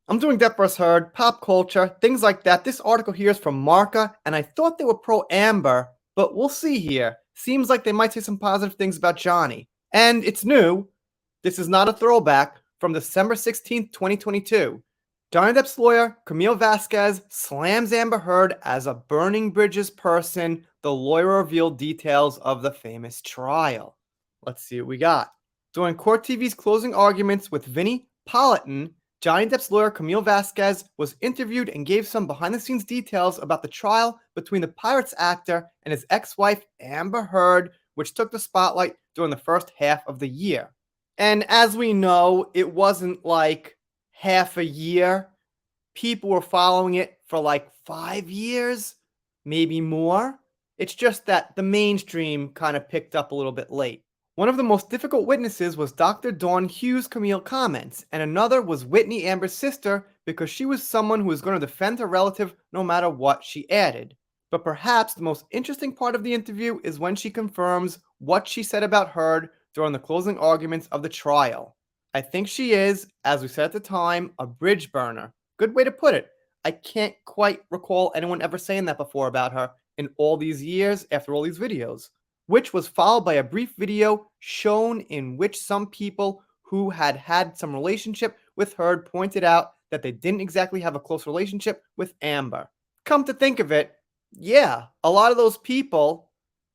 I'm doing Death vs. Heard, pop culture, things like that. This article here is from Marca, and I thought they were pro Amber, but we'll see here. Seems like they might say some positive things about Johnny. And it's new. This is not a throwback from December 16th, 2022. Johnny Depp's lawyer, Camille Vasquez, slams Amber Heard as a burning bridges person. The lawyer revealed details of the famous trial. Let's see what we got. During Court TV's closing arguments with Vinnie Politan, Johnny Depp's lawyer Camille Vasquez was interviewed and gave some behind-the-scenes details about the trial between the Pirates actor and his ex-wife Amber Heard, which took the spotlight during the first half of the year. And as we know, it wasn't like half a year. People were following it for like 5 years, maybe more. It's just that the mainstream kind of picked up a little bit late. One of the most difficult witnesses was Dr. Dawn Hughes' Camille comments, and another was Whitney Amber's sister because she was someone who was going to defend her relative no matter what, she added. But perhaps the most interesting part of the interview is when she confirms what she said about Heard during the closing arguments of the trial. I think she is, as we said at the time, a bridge burner. Good way to put it. I can't quite recall anyone ever saying that before about her in all these years after all these videos, which was followed by a brief video shown in which some people who had some relationship with Heard pointed out that they didn't exactly have a close relationship with Amber. Come to think of it, yeah, a lot of those people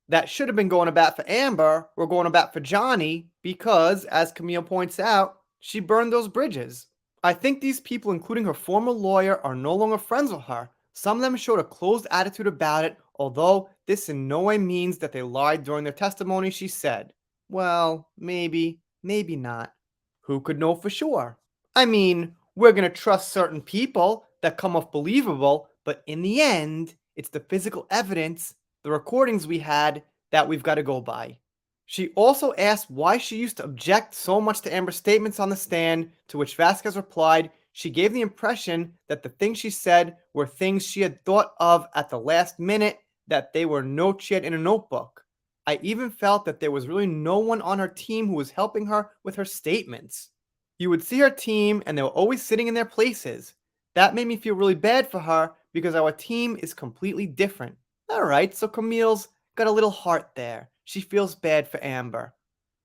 that should have been going to bat for Amber were going to bat for Johnny because, as Camille points out, she burned those bridges. I think these people, including her former lawyer, are no longer friends with her. Some of them showed a closed attitude about it, although this in no way means that they lied during their testimony, she said. Well, maybe, maybe not. Who could know for sure? I mean, we're going to trust certain people that come off believable, but in the end, it's the physical evidence, the recordings we had, that we've got to go by. She also asked why she used to object so much to Amber's statements on the stand, to which Vasquez replied she gave the impression that the things she said were things she had thought of at the last minute, that they were notes she had in a notebook. I even felt that there was really no one on her team who was helping her with her statements. You would see her team and they were always sitting in their places. That made me feel really bad for her because our team is completely different. Alright, so Camille's got a little heart there. She feels bad for Amber.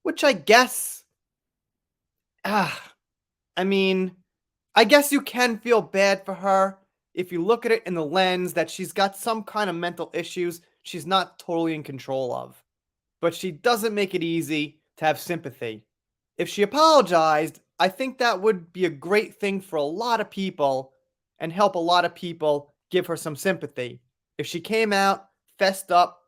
Which I guess... I mean, I guess you can feel bad for her if you look at it in the lens that she's got some kind of mental issues she's not totally in control of. But she doesn't make it easy to have sympathy. If she apologized, I think that would be a great thing for a lot of people and help a lot of people give her some sympathy. If she came out, fessed up,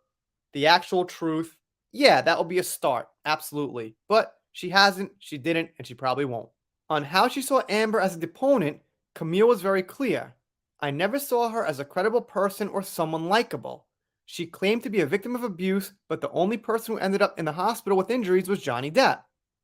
the actual truth, yeah, that would be a start, absolutely. But she hasn't, she didn't, and she probably won't. On how she saw Amber as a deponent, Camille was very clear. I never saw her as a credible person or someone likable. She claimed to be a victim of abuse, but the only person who ended up in the hospital with injuries was Johnny Depp.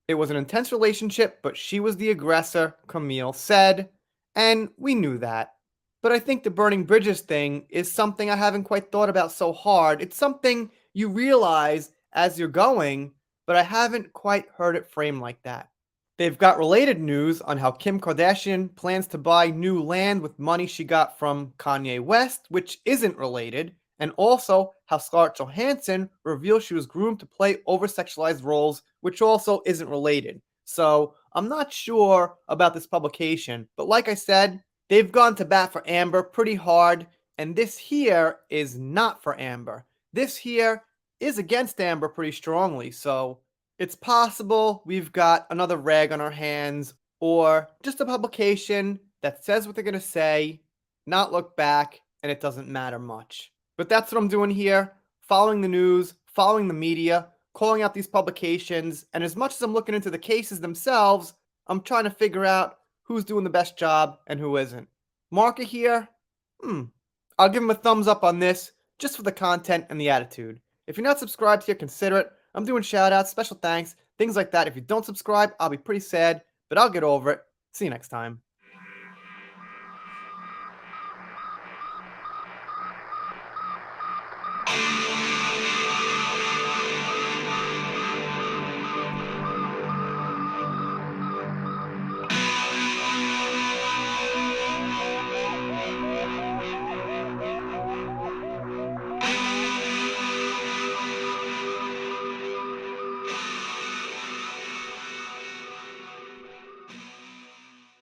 It was an intense relationship, but she was the aggressor, Camille said, and we knew that. But I think the burning bridges thing is something I haven't quite thought about so hard. It's something you realize as you're going, but I haven't quite heard it framed like that. They've got related news on how Kim Kardashian plans to buy new land with money she got from Kanye West, which isn't related, and also how Scarlett Johansson revealed she was groomed to play over-sexualized roles, which also isn't related. So I'm not sure about this publication, but like I said, they've gone to bat for Amber pretty hard, and this here is not for Amber. This here is against Amber pretty strongly, so it's possible we've got another rag on our hands, or just a publication that says what they're going to say, not look back, and it doesn't matter much. But that's what I'm doing here, following the news, following the media, calling out these publications, and as much as I'm looking into the cases themselves, I'm trying to figure out who's doing the best job and who isn't. Market here? I'll give him a thumbs up on this, just for the content and the attitude. If you're not subscribed here, consider it. I'm doing shoutouts, special thanks, things like that. If you don't subscribe, I'll be pretty sad, but I'll get over it. See you next time.